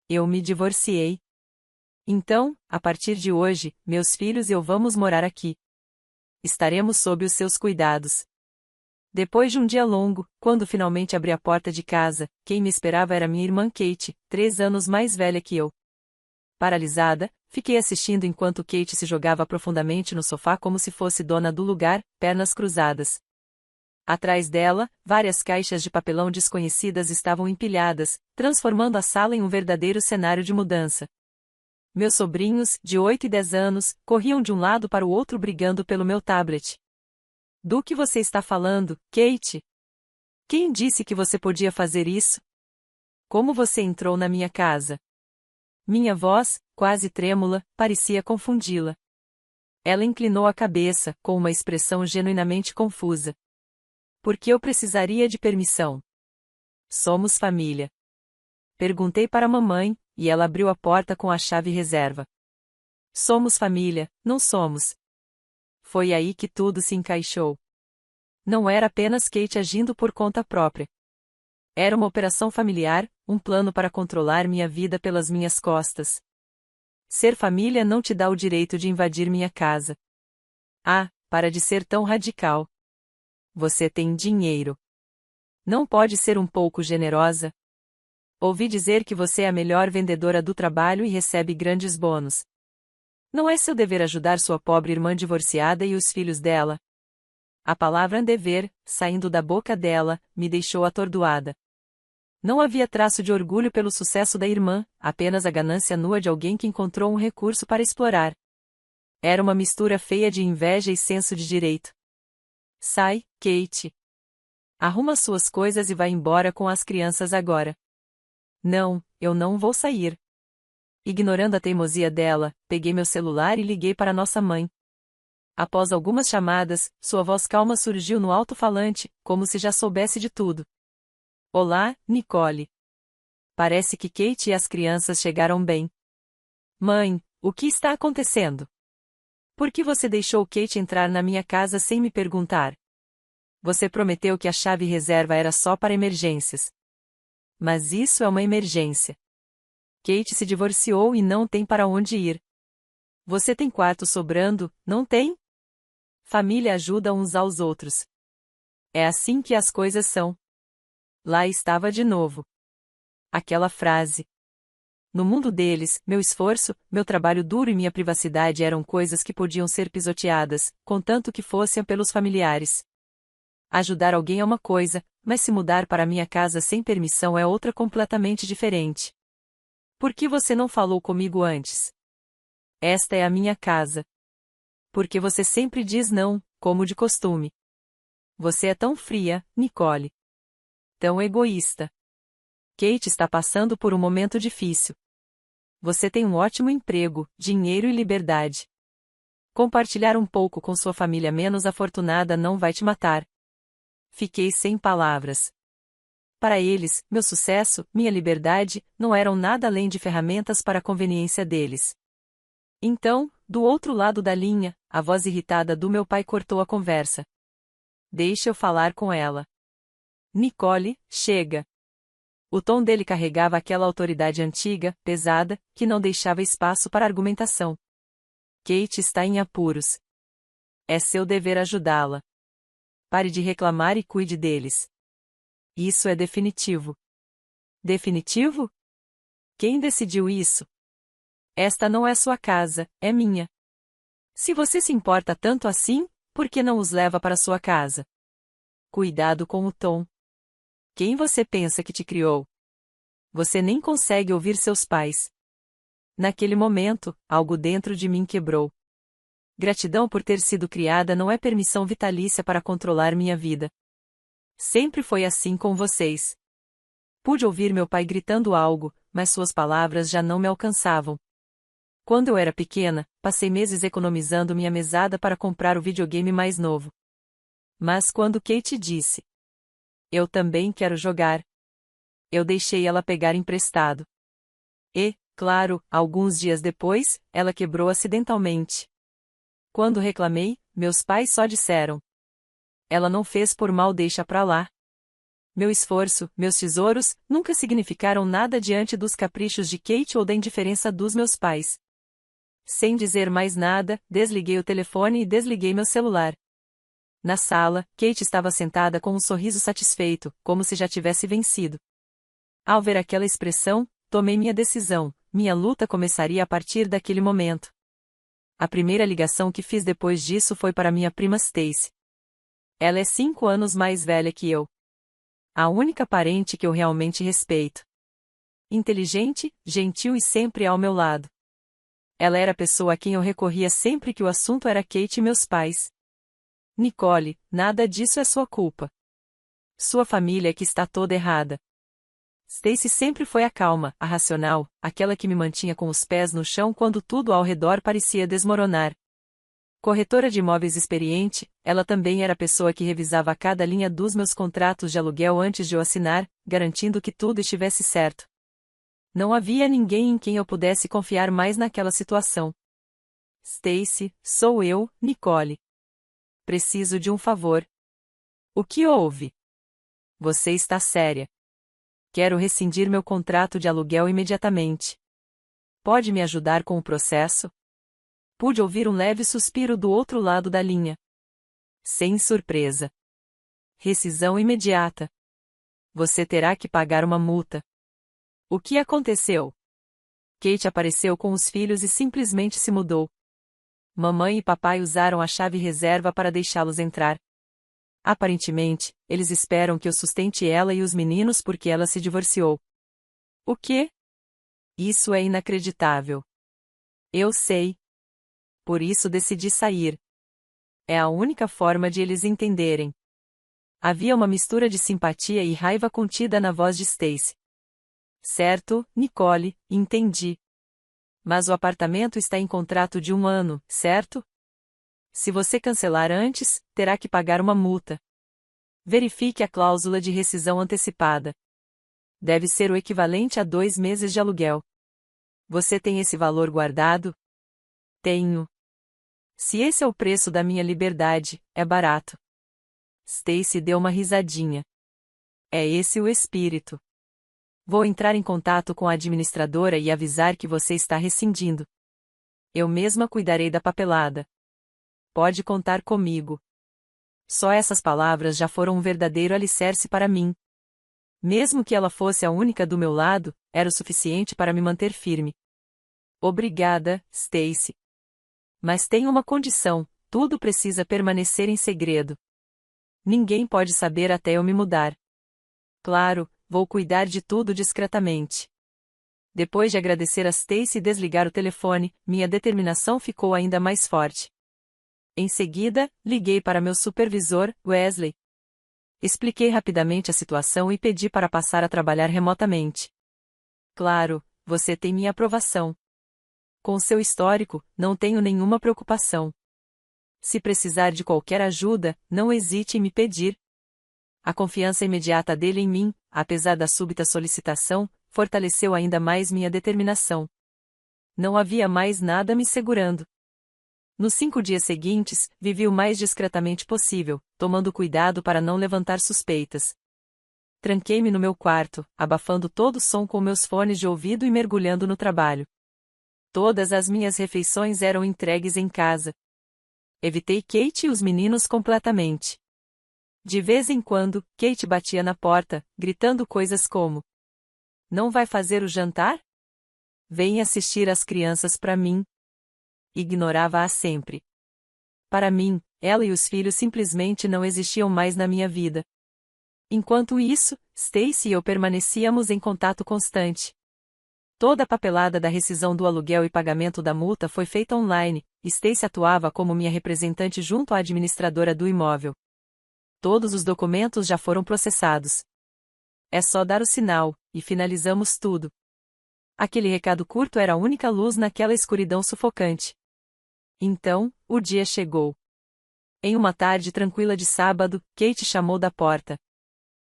Eu me divorciei. Então, a partir de hoje, meus filhos e eu vamos morar aqui. Estaremos sob os seus cuidados. Depois de um dia longo, quando finalmente abri a porta de casa, quem me esperava era minha irmã Kate, 3 anos mais velha que eu. Paralisada, fiquei assistindo enquanto Kate se jogava profundamente no sofá como se fosse dona do lugar, pernas cruzadas. Atrás dela, várias caixas de papelão desconhecidas estavam empilhadas, transformando a sala em um verdadeiro cenário de mudança. Meus sobrinhos, de 8 e 10 anos, corriam de um lado para o outro brigando pelo meu tablet. Do que você está falando, Kate? Quem disse que você podia fazer isso? Como você entrou na minha casa? Minha voz, quase trêmula, parecia confundi-la. Ela inclinou a cabeça, com uma expressão genuinamente confusa. Por que eu precisaria de permissão? Somos família. Perguntei para a mamãe, e ela abriu a porta com a chave reserva. Somos família, não somos. Foi aí que tudo se encaixou. Não era apenas Kate agindo por conta própria. Era uma operação familiar, um plano para controlar minha vida pelas minhas costas. Ser família não te dá o direito de invadir minha casa. Ah, para de ser tão radical. Você tem dinheiro. Não pode ser um pouco generosa? Ouvi dizer que você é a melhor vendedora do trabalho e recebe grandes bônus. Não é seu dever ajudar sua pobre irmã divorciada e os filhos dela? A palavra dever, saindo da boca dela, me deixou atordoada. Não havia traço de orgulho pelo sucesso da irmã, apenas a ganância nua de alguém que encontrou um recurso para explorar. Era uma mistura feia de inveja e senso de direito. Sai, Kate. Arruma suas coisas e vá embora com as crianças agora. Não, eu não vou sair. Ignorando a teimosia dela, peguei meu celular e liguei para nossa mãe. Após algumas chamadas, sua voz calma surgiu no alto-falante, como se já soubesse de tudo. Olá, Nicole. Parece que Kate e as crianças chegaram bem. Mãe, o que está acontecendo? Por que você deixou Kate entrar na minha casa sem me perguntar? Você prometeu que a chave reserva era só para emergências. Mas isso é uma emergência. Kate se divorciou e não tem para onde ir. Você tem quarto sobrando, não tem? Família ajuda uns aos outros. É assim que as coisas são. Lá estava de novo. Aquela frase. No mundo deles, meu esforço, meu trabalho duro e minha privacidade eram coisas que podiam ser pisoteadas, contanto que fossem pelos familiares. Ajudar alguém é uma coisa, mas se mudar para minha casa sem permissão é outra completamente diferente. Por que você não falou comigo antes? Esta é a minha casa. Porque você sempre diz não, como de costume. Você é tão fria, Nicole. Tão egoísta. Kate está passando por um momento difícil. Você tem um ótimo emprego, dinheiro e liberdade. Compartilhar um pouco com sua família menos afortunada não vai te matar. Fiquei sem palavras. Para eles, meu sucesso, minha liberdade, não eram nada além de ferramentas para a conveniência deles. Então, do outro lado da linha, a voz irritada do meu pai cortou a conversa. Deixa eu falar com ela. Nicole, chega. O tom dele carregava aquela autoridade antiga, pesada, que não deixava espaço para argumentação. Kate está em apuros. É seu dever ajudá-la. Pare de reclamar e cuide deles. Isso é definitivo. Definitivo? Quem decidiu isso? Esta não é sua casa, é minha. Se você se importa tanto assim, por que não os leva para sua casa? Cuidado com o tom. Quem você pensa que te criou? Você nem consegue ouvir seus pais. Naquele momento, algo dentro de mim quebrou. Gratidão por ter sido criada não é permissão vitalícia para controlar minha vida. Sempre foi assim com vocês. Pude ouvir meu pai gritando algo, mas suas palavras já não me alcançavam. Quando eu era pequena, passei meses economizando minha mesada para comprar o videogame mais novo. Mas quando Kate disse: eu também quero jogar. Eu deixei ela pegar emprestado. E, claro, alguns dias depois, ela quebrou acidentalmente. Quando reclamei, meus pais só disseram: ela não fez por mal, deixa pra lá. Meu esforço, meus tesouros, nunca significaram nada diante dos caprichos de Kate ou da indiferença dos meus pais. Sem dizer mais nada, desliguei o telefone e desliguei meu celular. Na sala, Kate estava sentada com um sorriso satisfeito, como se já tivesse vencido. Ao ver aquela expressão, tomei minha decisão, minha luta começaria a partir daquele momento. A primeira ligação que fiz depois disso foi para minha prima Stacy. Ela é 5 anos mais velha que eu. A única parente que eu realmente respeito. Inteligente, gentil e sempre ao meu lado. Ela era a pessoa a quem eu recorria sempre que o assunto era Kate e meus pais. Nicole, nada disso é sua culpa. Sua família é que está toda errada. Stacy sempre foi a calma, a racional, aquela que me mantinha com os pés no chão quando tudo ao redor parecia desmoronar. Corretora de imóveis experiente, ela também era a pessoa que revisava cada linha dos meus contratos de aluguel antes de eu assinar, garantindo que tudo estivesse certo. Não havia ninguém em quem eu pudesse confiar mais naquela situação. Stacy, sou eu, Nicole. Preciso de um favor. O que houve? Você está séria. Quero rescindir meu contrato de aluguel imediatamente. Pode me ajudar com o processo? Pude ouvir um leve suspiro do outro lado da linha. Sem surpresa. Rescisão imediata. Você terá que pagar uma multa. O que aconteceu? Kate apareceu com os filhos e simplesmente se mudou. Mamãe e papai usaram a chave reserva para deixá-los entrar. Aparentemente, eles esperam que eu sustente ela e os meninos porque ela se divorciou. O quê? Isso é inacreditável. Eu sei. Por isso decidi sair. É a única forma de eles entenderem. Havia uma mistura de simpatia e raiva contida na voz de Stacy. Certo, Nicole, entendi. Mas o apartamento está em contrato de 1 ano, certo? Se você cancelar antes, terá que pagar uma multa. Verifique a cláusula de rescisão antecipada. Deve ser o equivalente a 2 meses de aluguel. Você tem esse valor guardado? Tenho. Se esse é o preço da minha liberdade, é barato. Stacy deu uma risadinha. É esse o espírito. Vou entrar em contato com a administradora e avisar que você está rescindindo. Eu mesma cuidarei da papelada. Pode contar comigo. Só essas palavras já foram um verdadeiro alicerce para mim. Mesmo que ela fosse a única do meu lado, era o suficiente para me manter firme. Obrigada, Stacy. Mas tem uma condição: tudo precisa permanecer em segredo. Ninguém pode saber até eu me mudar. Claro, vou cuidar de tudo discretamente. Depois de agradecer a Stacy e desligar o telefone, minha determinação ficou ainda mais forte. Em seguida, liguei para meu supervisor, Wesley. Expliquei rapidamente a situação e pedi para passar a trabalhar remotamente. Claro, você tem minha aprovação. Com seu histórico, não tenho nenhuma preocupação. Se precisar de qualquer ajuda, não hesite em me pedir. A confiança imediata dele em mim, apesar da súbita solicitação, fortaleceu ainda mais minha determinação. Não havia mais nada me segurando. Nos 5 dias seguintes, vivi o mais discretamente possível, tomando cuidado para não levantar suspeitas. Tranquei-me no meu quarto, abafando todo o som com meus fones de ouvido e mergulhando no trabalho. Todas as minhas refeições eram entregues em casa. Evitei Kate e os meninos completamente. De vez em quando, Kate batia na porta, gritando coisas como: Não vai fazer o jantar? Vem assistir as crianças para mim. Ignorava-a sempre. Para mim, ela e os filhos simplesmente não existiam mais na minha vida. Enquanto isso, Stacy e eu permanecíamos em contato constante. Toda a papelada da rescisão do aluguel e pagamento da multa foi feita online, e Stacy atuava como minha representante junto à administradora do imóvel. Todos os documentos já foram processados. É só dar o sinal, e finalizamos tudo. Aquele recado curto era a única luz naquela escuridão sufocante. Então, o dia chegou. Em uma tarde tranquila de sábado, Kate chamou da porta.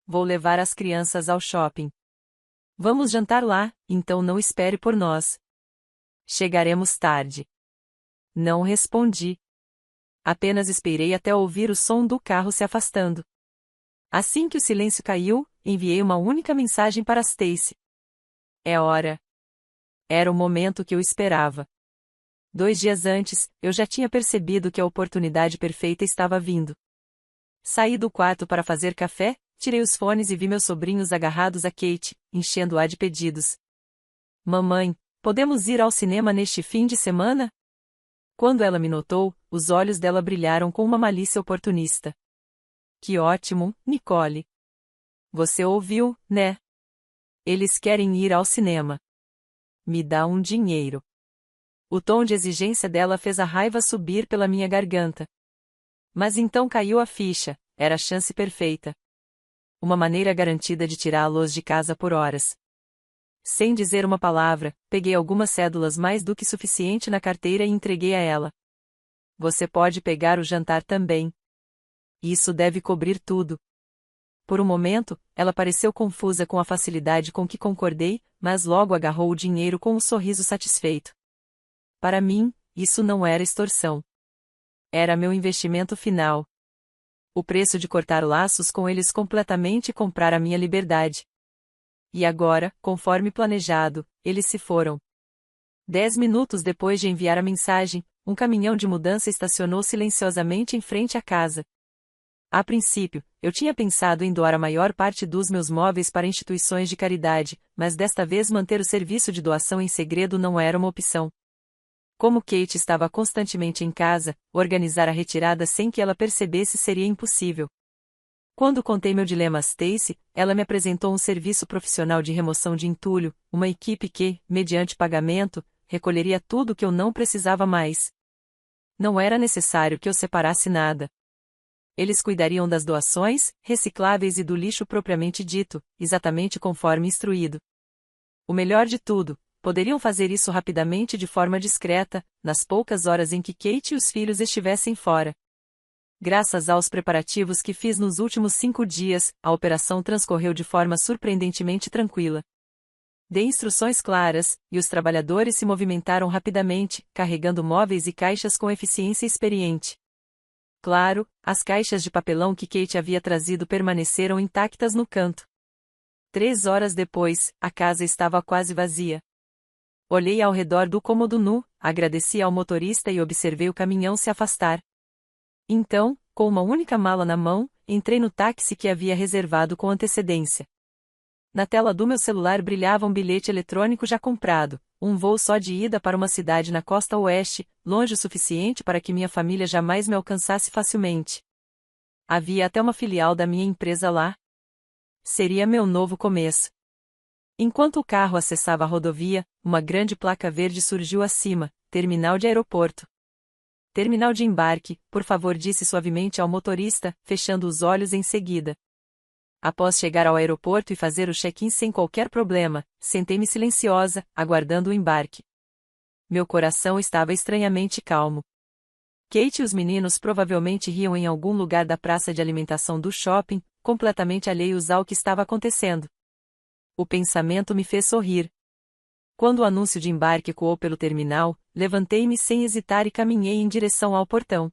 Vou levar as crianças ao shopping. Vamos jantar lá, então não espere por nós. Chegaremos tarde. Não respondi. Apenas esperei até ouvir o som do carro se afastando. Assim que o silêncio caiu, enviei uma única mensagem para Stacy. É hora. Era o momento que eu esperava. 2 dias antes, eu já tinha percebido que a oportunidade perfeita estava vindo. Saí do quarto para fazer café, tirei os fones e vi meus sobrinhos agarrados a Kate, enchendo-a de pedidos. Mamãe, podemos ir ao cinema neste fim de semana? Quando ela me notou, os olhos dela brilharam com uma malícia oportunista. Que ótimo, Nicole. Você ouviu, né? Eles querem ir ao cinema. Me dá um dinheiro. O tom de exigência dela fez a raiva subir pela minha garganta. Mas então caiu a ficha, era a chance perfeita. Uma maneira garantida de tirá-los de casa por horas. Sem dizer uma palavra, peguei algumas cédulas mais do que suficiente na carteira e entreguei a ela. Você pode pegar o jantar também. Isso deve cobrir tudo. Por um momento, ela pareceu confusa com a facilidade com que concordei, mas logo agarrou o dinheiro com um sorriso satisfeito. Para mim, isso não era extorsão. Era meu investimento final. O preço de cortar laços com eles completamente e comprar a minha liberdade. E agora, conforme planejado, eles se foram. 10 minutos depois de enviar a mensagem, um caminhão de mudança estacionou silenciosamente em frente à casa. A princípio, eu tinha pensado em doar a maior parte dos meus móveis para instituições de caridade, mas desta vez manter o serviço de doação em segredo não era uma opção. Como Kate estava constantemente em casa, organizar a retirada sem que ela percebesse seria impossível. Quando contei meu dilema a Stacy, ela me apresentou um serviço profissional de remoção de entulho, uma equipe que, mediante pagamento, recolheria tudo que eu não precisava mais. Não era necessário que eu separasse nada. Eles cuidariam das doações, recicláveis e do lixo propriamente dito, exatamente conforme instruído. O melhor de tudo, poderiam fazer isso rapidamente de forma discreta, nas poucas horas em que Kate e os filhos estivessem fora. Graças aos preparativos que fiz nos últimos 5 dias, a operação transcorreu de forma surpreendentemente tranquila. Dei instruções claras, e os trabalhadores se movimentaram rapidamente, carregando móveis e caixas com eficiência experiente. Claro, as caixas de papelão que Kate havia trazido permaneceram intactas no canto. 3 horas depois, a casa estava quase vazia. Olhei ao redor do cômodo nu, agradeci ao motorista e observei o caminhão se afastar. Então, com uma única mala na mão, entrei no táxi que havia reservado com antecedência. Na tela do meu celular brilhava um bilhete eletrônico já comprado, um voo só de ida para uma cidade na costa oeste, longe o suficiente para que minha família jamais me alcançasse facilmente. Havia até uma filial da minha empresa lá. Seria meu novo começo. Enquanto o carro acessava a rodovia, uma grande placa verde surgiu acima, terminal de aeroporto. Terminal de embarque, por favor, disse suavemente ao motorista, fechando os olhos em seguida. Após chegar ao aeroporto e fazer o check-in sem qualquer problema, sentei-me silenciosa, aguardando o embarque. Meu coração estava estranhamente calmo. Kate e os meninos provavelmente riam em algum lugar da praça de alimentação do shopping, completamente alheios ao que estava acontecendo. O pensamento me fez sorrir. Quando o anúncio de embarque ecoou pelo terminal, levantei-me sem hesitar e caminhei em direção ao portão.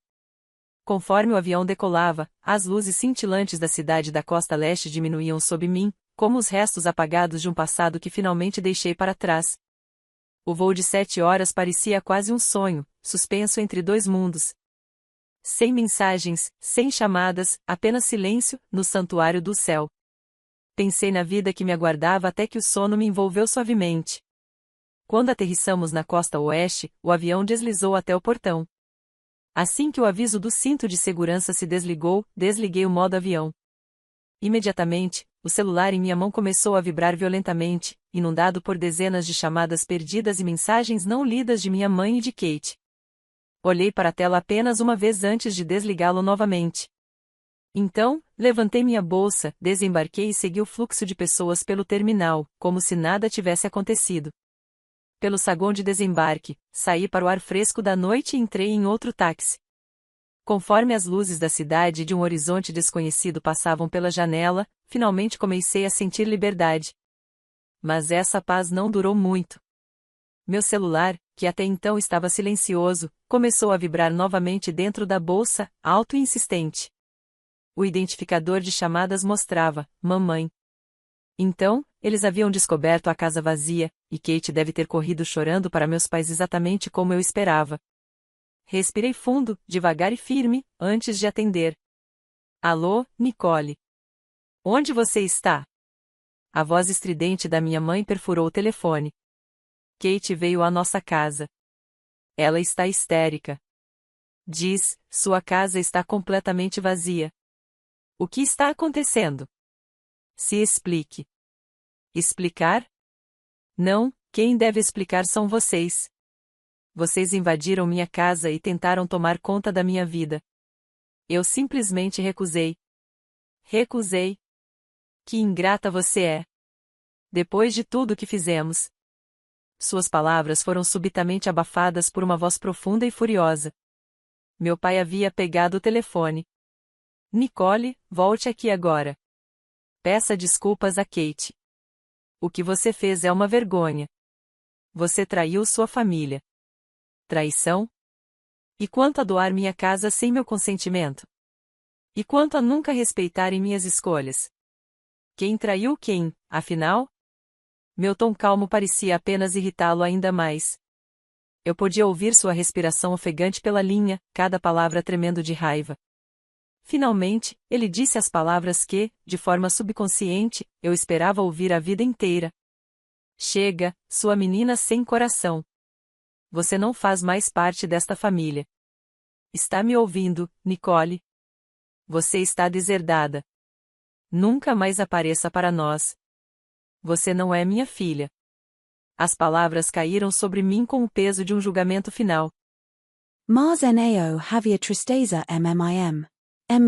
Conforme o avião decolava, as luzes cintilantes da cidade da costa leste diminuíam sob mim, como os restos apagados de um passado que finalmente deixei para trás. O voo de 7 horas parecia quase um sonho, suspenso entre 2 mundos. Sem mensagens, sem chamadas, apenas silêncio, no santuário do céu. Pensei na vida que me aguardava até que o sono me envolveu suavemente. Quando aterrissamos na costa oeste, o avião deslizou até o portão. Assim que o aviso do cinto de segurança se desligou, desliguei o modo avião. Imediatamente, o celular em minha mão começou a vibrar violentamente, inundado por dezenas de chamadas perdidas e mensagens não lidas de minha mãe e de Kate. Olhei para a tela apenas uma vez antes de desligá-lo novamente. Então, levantei minha bolsa, desembarquei e segui o fluxo de pessoas pelo terminal, como se nada tivesse acontecido. Pelo saguão de desembarque, saí para o ar fresco da noite e entrei em outro táxi. Conforme as luzes da cidade e de um horizonte desconhecido passavam pela janela, finalmente comecei a sentir liberdade. Mas essa paz não durou muito. Meu celular, que até então estava silencioso, começou a vibrar novamente dentro da bolsa, alto e insistente. O identificador de chamadas mostrava: mamãe. Então, eles haviam descoberto a casa vazia, e Kate deve ter corrido chorando para meus pais exatamente como eu esperava. Respirei fundo, devagar e firme, antes de atender. Alô, Nicole. Onde você está? A voz estridente da minha mãe perfurou o telefone. Kate veio à nossa casa. Ela está histérica. Diz, sua casa está completamente vazia. O que está acontecendo? Se explique. Explicar? Não, quem deve explicar são vocês. Vocês invadiram minha casa e tentaram tomar conta da minha vida. Eu simplesmente recusei. Recusei. Que ingrata você é. Depois de tudo que fizemos. Suas palavras foram subitamente abafadas por uma voz profunda e furiosa. Meu pai havia pegado o telefone. Nicole, volte aqui agora. Peça desculpas a Kate. O que você fez é uma vergonha. Você traiu sua família. Traição? E quanto a doar minha casa sem meu consentimento? E quanto a nunca respeitarem minhas escolhas? Quem traiu quem, afinal? Meu tom calmo parecia apenas irritá-lo ainda mais. Eu podia ouvir sua respiração ofegante pela linha, cada palavra tremendo de raiva. Finalmente, ele disse as palavras que, de forma subconsciente, eu esperava ouvir a vida inteira. Chega, sua menina sem coração. Você não faz mais parte desta família. Está me ouvindo, Nicole? Você está deserdada. Nunca mais apareça para nós. Você não é minha filha. As palavras caíram sobre mim com o peso de um julgamento final. Mas nao havia tristeza mim.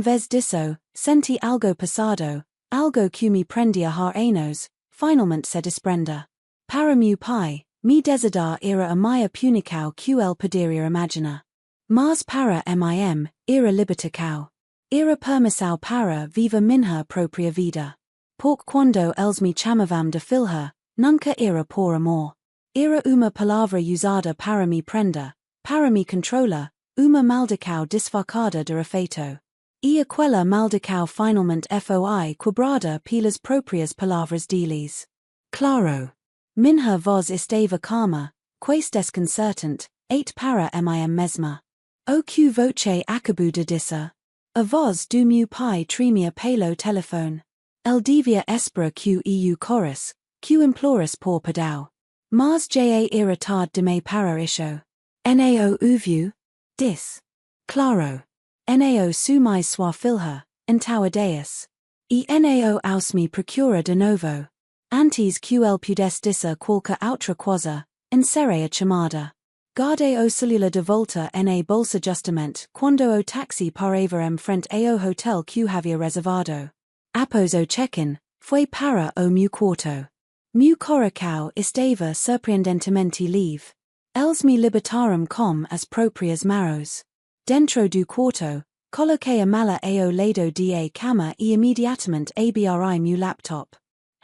Vez disso, senti algo passado, algo que me prendia har anos, finalmente se desprenda. Para meu pai, me deserdar era a minha punição que ele poderia imaginar. Mas para mim, era libertação. Era permissão para viva minha própria vida. Porque quando eles me chamavam de filha, nunca era por amor. Era uma palavra usada para me prender, para me controlar, uma maldição disfarçada de afeto. E aquela maldição finalmente foi quebrada pelas próprias palavras deles. Claro. Minha voz estava calma, quase desconcertante, para mim mesma. O que voce acabou de dizer. A voz do meu pai tremia pelo telefone. El devia esperar que eu chorus, que imploras por perdão. Mas já era tarde demais para isso. Nao ouviu? Disse. Claro. Nao sumai sua filha, então adeus. E nao aus me procura de novo. Antes que ele pudesse dizer qualquer outra coisa, encerrei a chamada. Guardei o celular de volta na bolsa justamente quando o táxi parava frente ao hotel que havia reservado. Após o check-in, foi para o meu quarto. Meu coração estava surpreendentemente livre. Eles me libertaram com as próprias mãos. Dentro do quarto, coloquei a mala ao lado da cama e imediatamente abri meu laptop.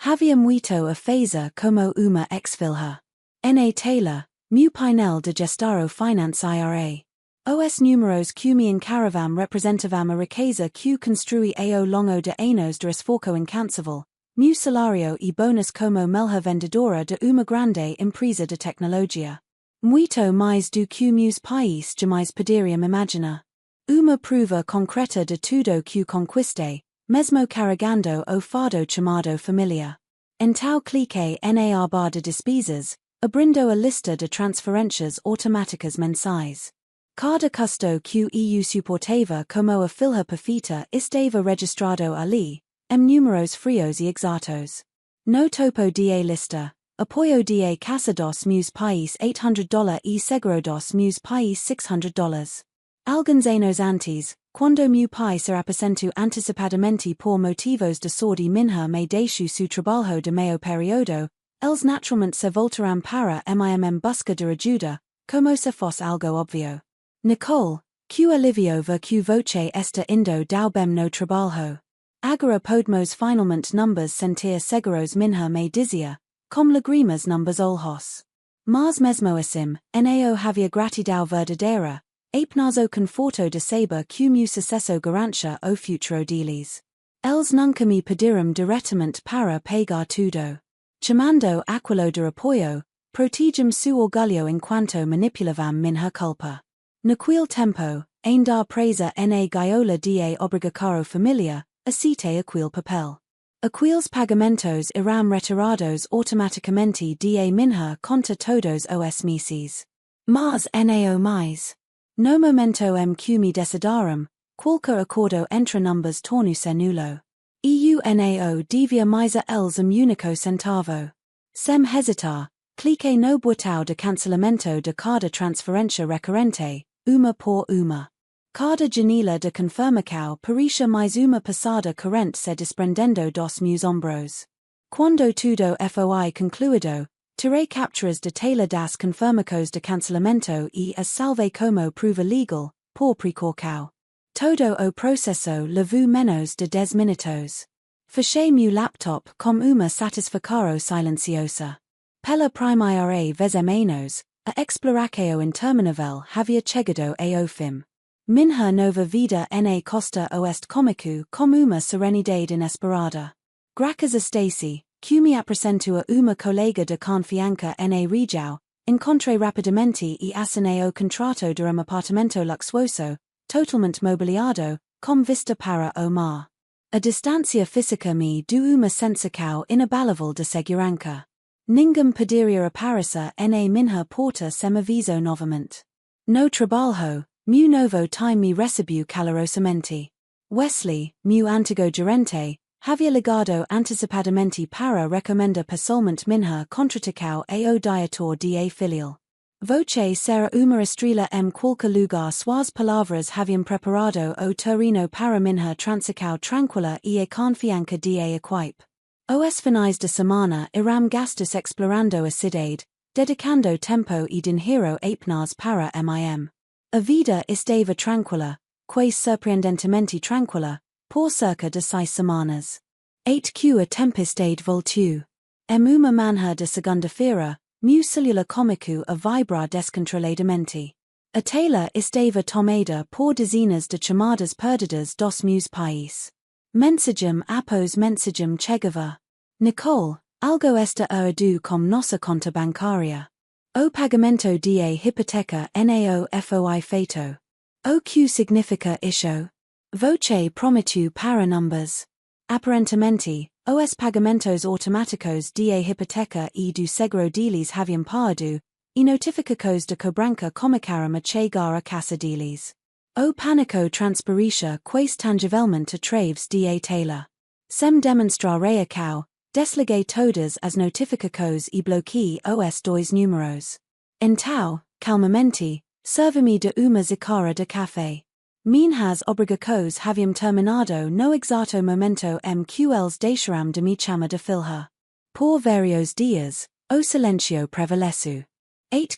Havia muito a fazer como uma ex-filha. Na tela, meu painel de gestão finance IRA. Os números que me encaravam representavam a riqueza que construí ao longo de anos de esforço incansável, meu salário e bônus como melhor vendedora de uma grande empresa de tecnologia. Muito mais do que meus pais jamais poderiam imaginar. Uma prova concreta de tudo que conquistei, mesmo carregando o fardo chamado família. Então cliquei na aba de despesas, abrindo a lista de transferências automáticas mensais. Cada custo que eu suportava como a filha perfeita estava registrado ali, números frios e exatos. No topo da lista, apoio da casa dos meus pais $800 e seguro dos meus pais $600. Alguns anos antes, quando meu pai se aposentou antecipadamente por motivos de saúde minha me deixou seu trabalho de meio período, eles naturalmente se voltaram para mim busca de ajuda, como se fosse algo óbvio. Nicole, que alivio ver que voce está indo dao bem no trabalho. Agora podemos finalmente numbers sentir seguros minha me dizia, como lagrimas numbers olhos. Mas mesmo assim, nao havia gratidão verdadeira, apenas o conforto de saber que meu sucesso garantia o futuro deles. Els nunca me pediram direttamente para pagar tudo. Chamando aquilo de apoio, protegem seu orgulho enquanto manipulavam minha culpa. Naquele tempo, ainda presa na gaiola de obrigação familiar, aceitei aquele papel. Aqueles pagamentos irão retirados automaticamente de minha conta todos os meses. Mas nao mais. No momento que me decidaram, qualquer acordo entre numbers tornou-se nulo. Nao devia mais a eles único centavo. Sem hesitar, cliquei no botão de cancelamento de cada transferência recorrente, uma por uma. Cada janela de confirmação parecia mais uma passada corrente se desprendendo dos meus ombros. Quando tudo foi concluído, tirei capturas de tela das confirmações de cancelamento e as salvei como prova legal, por precaução. Todo o processo levou menos de 10 minutos. Fechei meu laptop com uma satisfação silenciosa. Pela primeira vez menos, a exploração interminável havia chegado ao fim. Minha nova vida na costa oeste comigo com uma serenidade inesperada. Graças a Stacy, que me apresentou uma colega de confiança na região, encontrei rapidamente e assinei o contrato de apartamento luxuoso, totalmente mobiliado, com vista para o mar. A distância física me deu uma sensação inabalável de segurança. Ninguém poderia aparecer na minha porta sem aviso novamente. No trabalho, meu novo time me recebeu calorosamente. Wesley, meu antigo gerente, havia ligado antecipadamente para recomendar pessoalmente minha contratação ao diretor de filial. Voce será uma estrela qualquer lugar suas palavras haviam preparado o terreno para minha transição tranquila e a confiança de equipe. Os finais de semana irão gastos explorando a cidade, dedicando tempo e dinheiro apenas para mim. A vida estava tranquila, quase surpreendentemente tranquila, por cerca de 6 semanas. Que a tempestade voltou. Uma manhã de segunda-feira, meu celular cômico a vibrar descontroladamente. A tela estava tomada por dezenas de chamadas perdidas dos meus pais. Mensagem após mensagem chegava. Nicole, algo está errado com nossa conta bancária. O pagamento de hipoteca não foi feito. O que significa isso? Voce prometeu para numbers. Aparentemente, os pagamentos automáticos de hipoteca e do seguro deles haviam parado, e notificações de cobrança começaram a chegar a casa deles. O pânico transparixa quase tangivelmente através de tela. Sem demonstrar reação, desliguei todas as notificações e bloqueei os dois números. Então, calmamente, servi-me de uma xícara de café. Minhas obrigações haviam terminado no exato momento que eles deixaram de me chamar de filha. Por vários dias, o silêncio prevaleceu.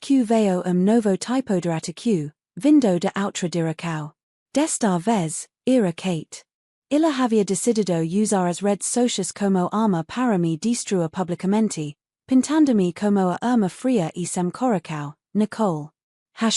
Que veio novo tipo de ataque, vindo de outra direção. Desta vez, era Kate. Ela havia decidido usar as redes sociais como arma para me destruir publicamente, pintando-me como a arma fria e sem coração, Nicole.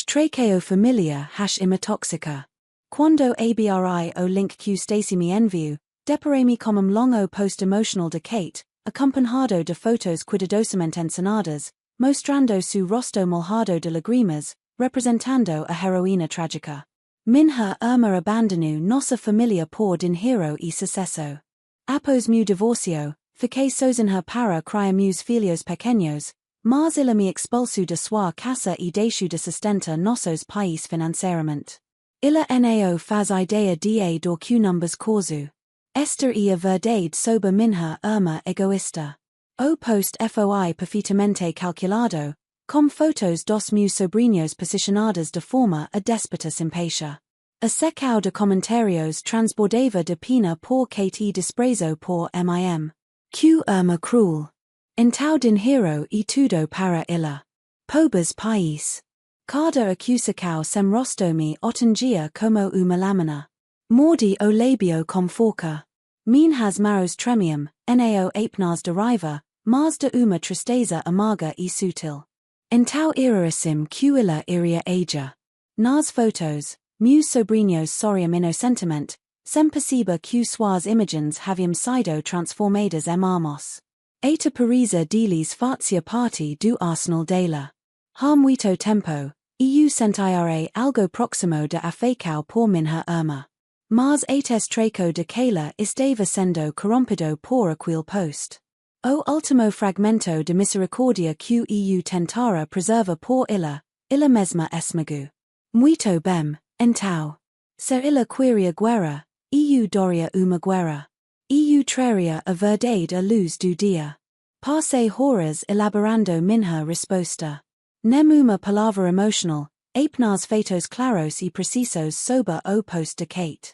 #traqueo familia #imatoxica. Quando abri o link que Stacy me enviou, deparei-me com longo post emotional de Kate, acompanhado de fotos cuidadosamente encenadas, mostrando seu rosto molhado de lágrimas, representando a heroína trágica. Minha irmã abandonou nossa família por dinheiro e sucesso. Após meu divórcio, fiquei sozinha para criar meus filhos pequenos, mas ela me expulsou de sua casa e deixou de sustentar nossos pais financeiramente. Ela não faz ideia de do que numbers causo. Esta é a verdade sobre minha irmã egoísta. O post foi perfeitamente calculado, com fotos dos meus sobrinhos posicionadas de forma a déspota simpática. A secao de comentários transbordava de pena por Kate e desprezo por mim. Que irmã cruel. Então dinheiro e tudo para ela. Pobres pais. Cada acusação sem rosto-me otengia como uma lâmina. Mordi o lábio com forca. Minhas mãos tremiam, não apenas de raiva, mas de uma tristeza amarga e sutil. Então era assim que ela iria agir. Nas fotos, meus sobrinhos sorriam inocentemente, Semperciba q sois imagens haviam sido transformadas em armos. Eta Parisa delis facia party do Arsenal dela. Ha muito tempo, eu sentira algo proximo de afecao por minha irmã. Mas ates traco de Kayla estava sendo corrompido por aquele post. O ultimo fragmento de misericordia que eu tentara preserva por illa mesma esmagu. Muito bem, então. Ser illa queria guerra, eu doria uma guerra. Eu traria a verdade à luz do dia. Passei horas elaborando minha resposta. Nem uma palavra emotional, apenas feitos claros e precisos sobre o post de Kate.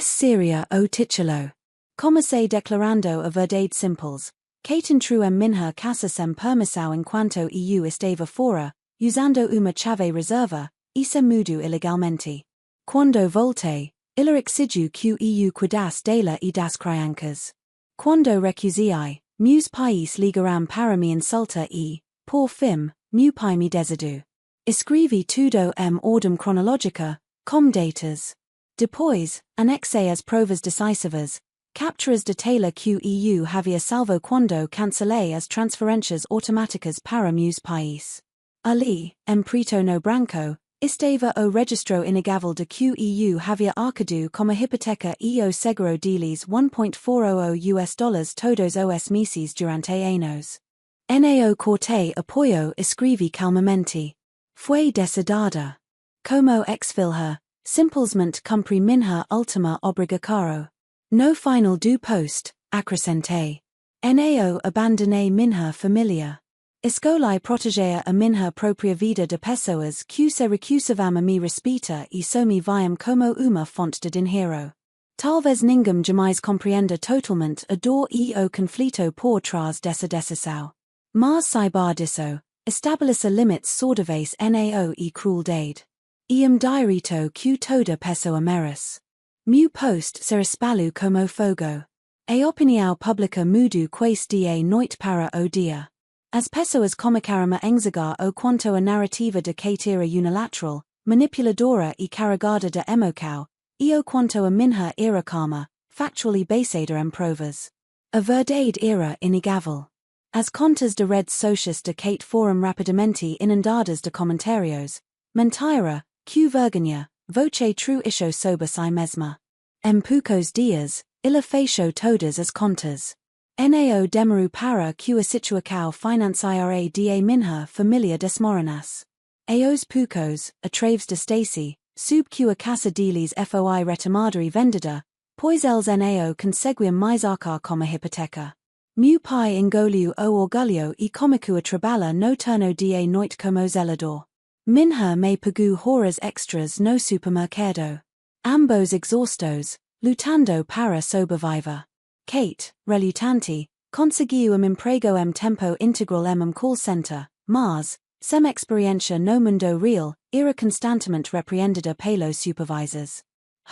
Seria o titulo. Comecei declarando a verdade simples. Kate entrou em minha casa sem permissão enquanto eu estava fora, usando uma chave reserva, e se mudou ilegalmente. Quando voltei, ela exigiu que eu cuidasse dela e das crianças. Quando recusei, meus pais ligaram para me insultar e, por fim, meu pai me desejou. Escrevi tudo em ordem cronológica, com datas. Depois, anexei as provas decisivas, capturas de tela que eu havia salvo quando cancelei as transferências automáticas para meus pais. Ali, em preto no branco, estava o registro inegável de que eu havia arcado como hipoteca e o seguro deles $1.400 todos os meses durante anos. Nao corte apoio escrevi calmamente. Foi decidida. Como exfilha, simplesmente cumpri minha última obrigação. No final do post, acrescentei. Nao abandonei minha família. Escolhi proteger a minha própria vida de pessoas que se recusavam a me respeitar e só me viam como uma fonte de dinheiro. Talvez ninguém jamais compreenda totalmente a dor e o conflito por trás dessa decisão. Mas saiba disso, estabeleça limites saudáveis nao e crueldade. Direito que toda pessoa merece. Meu post se espalhou como fogo. A opinião pública mudou quase dia noite para o dia. As pessoas começaram a enxergar o quanto a narrativa de Kate era unilateral, manipuladora e carregada de emoção, e o quanto a minha era calma, factually baseada em provas. A verdade era inegável. As contas de redes sociais de Kate foram rapidamente inundadas de comentários. Mentira, que vergonha, voce true isho sobre si mesma. Em poucos dias, ela fechou todas as contas. Nao demorou para que a situação financeira da minha família desmoronasse. Aos poucos, através de Stacy, soube que a casa deles foi retomada e vendida, pois eles nao conseguiam mais arcar como hipoteca. Meu pai engoliu o orgulho e começou a trabalhar no turno da noite como zelador. Minha me pagou horas extras no supermercado. Ambos exaustos, lutando para sobreviver. Kate, relutante, conseguiu emprego em tempo integral em call center, mas, sem experiência no mundo real, era constantemente repreendida pelos supervisors.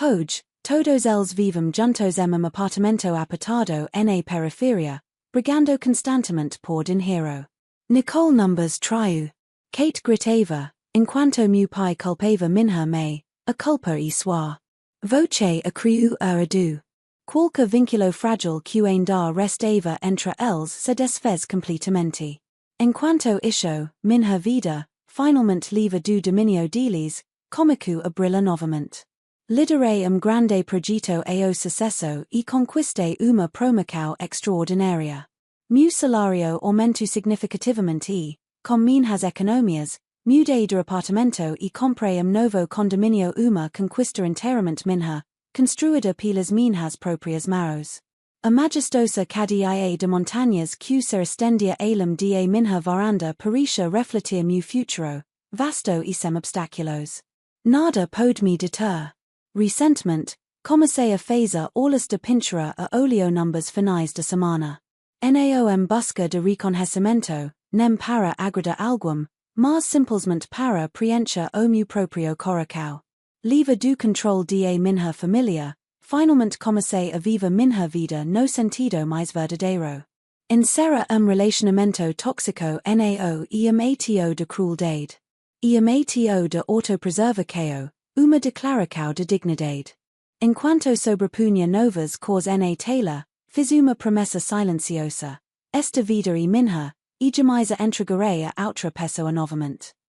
Hoje, todos eles vivem juntos em apartamento apertado na periferia, brigando constantemente por dinheiro. Nicole numbers trio. Kate gritava, enquanto meu pai culpava minha mãe, a culpa e sua. Voce a criu a adu. Qualquer vínculo frágil que ainda restava entre eles se desfez completamente. Enquanto isso, minha vida, finalmente livre do domínio deles, começou a brilhar novamente. Liderei grande projeto ao sucesso e conquistei uma promoção extraordinária. Meu salário aumentou significativamente e, com minhas economias, mudei de apartamento e comprei novo condomínio uma conquista inteiramente minha, construída pelas minhas próprias mãos. A majestosa cadeia de montanhas que se estendia além da minha varanda parecia refletir meu futuro, vasto e sem obstáculos. Nada pode me deter. Recentemente, comecei a fazer aulas de pintura a óleo numbers finais de semana. Nao em busca de reconhecimento, nem para agradar algum, mas simplesmente para preencher o meu próprio coração. Livre do controle da minha família, finalmente comecei a viver minha vida no sentido mais verdadeiro. Encerra relacionamento tóxico nao e ato de crueldade. E ato de autopreservação, uma declaração de dignidade. Enquanto sobrepunha novas cores na Taylor, fiz uma promessa silenciosa. Esta vida e minha, e jamais a entregarei a outra pessoa novamente.